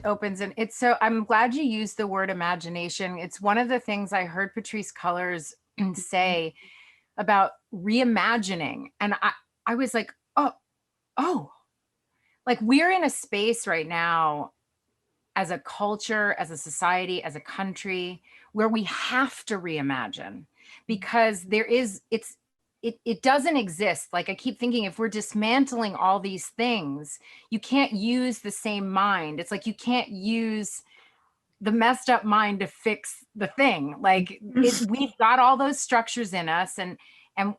opens, and it's so, I'm glad you used the word imagination. It's one of the things I heard Patrisse Cullors say about reimagining. And I was like, oh, like we're in a space right now as a culture, as a society, as a country, where we have to reimagine because it doesn't exist. Like I keep thinking, if we're dismantling all these things, you can't use the same mind. It's like you can't use the messed up mind to fix the thing. Like we've got all those structures in us, and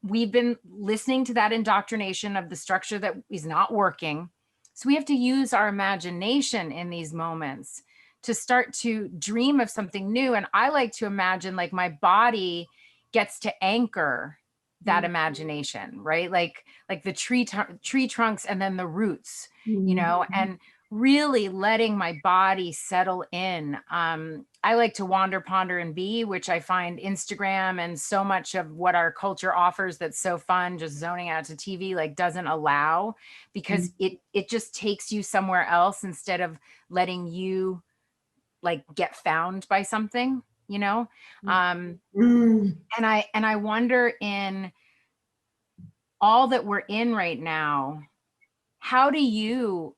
we've been listening to that indoctrination of the structure that is not working. So we have to use our imagination in these moments to start to dream of something new. And I like to imagine like my body gets to anchor that imagination, right? Like the tree trunks and then the roots, you know, and really letting my body settle in. I like to wander, ponder, and be, which I find Instagram and so much of what our culture offers that's so fun, just zoning out to TV, like doesn't allow, because it just takes you somewhere else instead of letting you like get found by something, you know? And I wonder, in all that we're in right now, how do you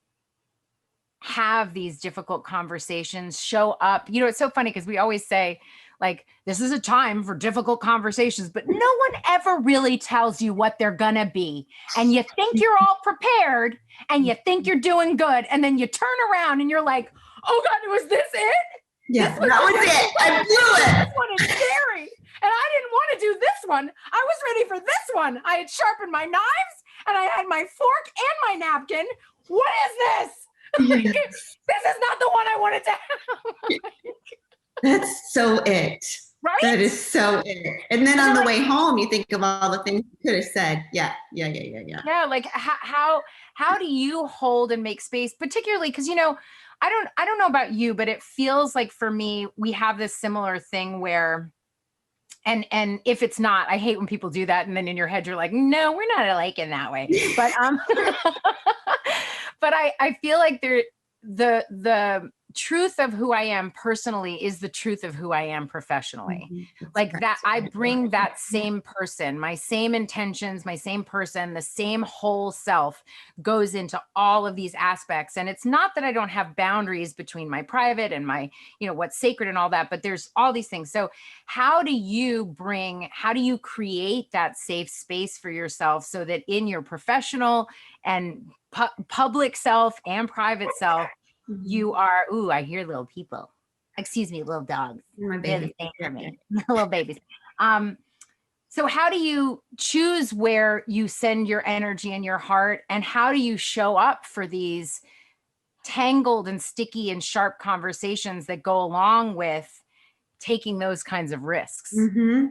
have these difficult conversations show up? You know, it's so funny because we always say, like, this is a time for difficult conversations, but no one ever really tells you what they're gonna be. And you think you're all prepared and you think you're doing good. And then you turn around and you're like, oh God, was this it? Yeah, that was it. I blew it. This one is scary. And I didn't want to do this one. I was ready for this one. I had sharpened my knives and I had my fork and my napkin. What is this? Like, this is not the one I wanted to have. That's so it. Right? That is so it. And then on the way home, you think of all the things you could have said. Yeah. Yeah, like how do you hold and make space, particularly because, you know, I don't know about you, but it feels like for me, we have this similar thing where, and if it's not, I hate when people do that. And then in your head, you're like, no, we're not alike in that way. But, but I feel like the truth of who I am personally is the truth of who I am professionally. Like that, I bring that same person, my same intentions, my same person, the same whole self goes into all of these aspects. And it's not that I don't have boundaries between my private and my, you know, what's sacred and all that, but there's all these things. So how do you create that safe space for yourself so that in your professional and public self and private self, you are, ooh, I hear little people. Excuse me, little dogs. They're the same for me. Little babies. So how do you choose where you send your energy and your heart? And how do you show up for these tangled and sticky and sharp conversations that go along with taking those kinds of risks?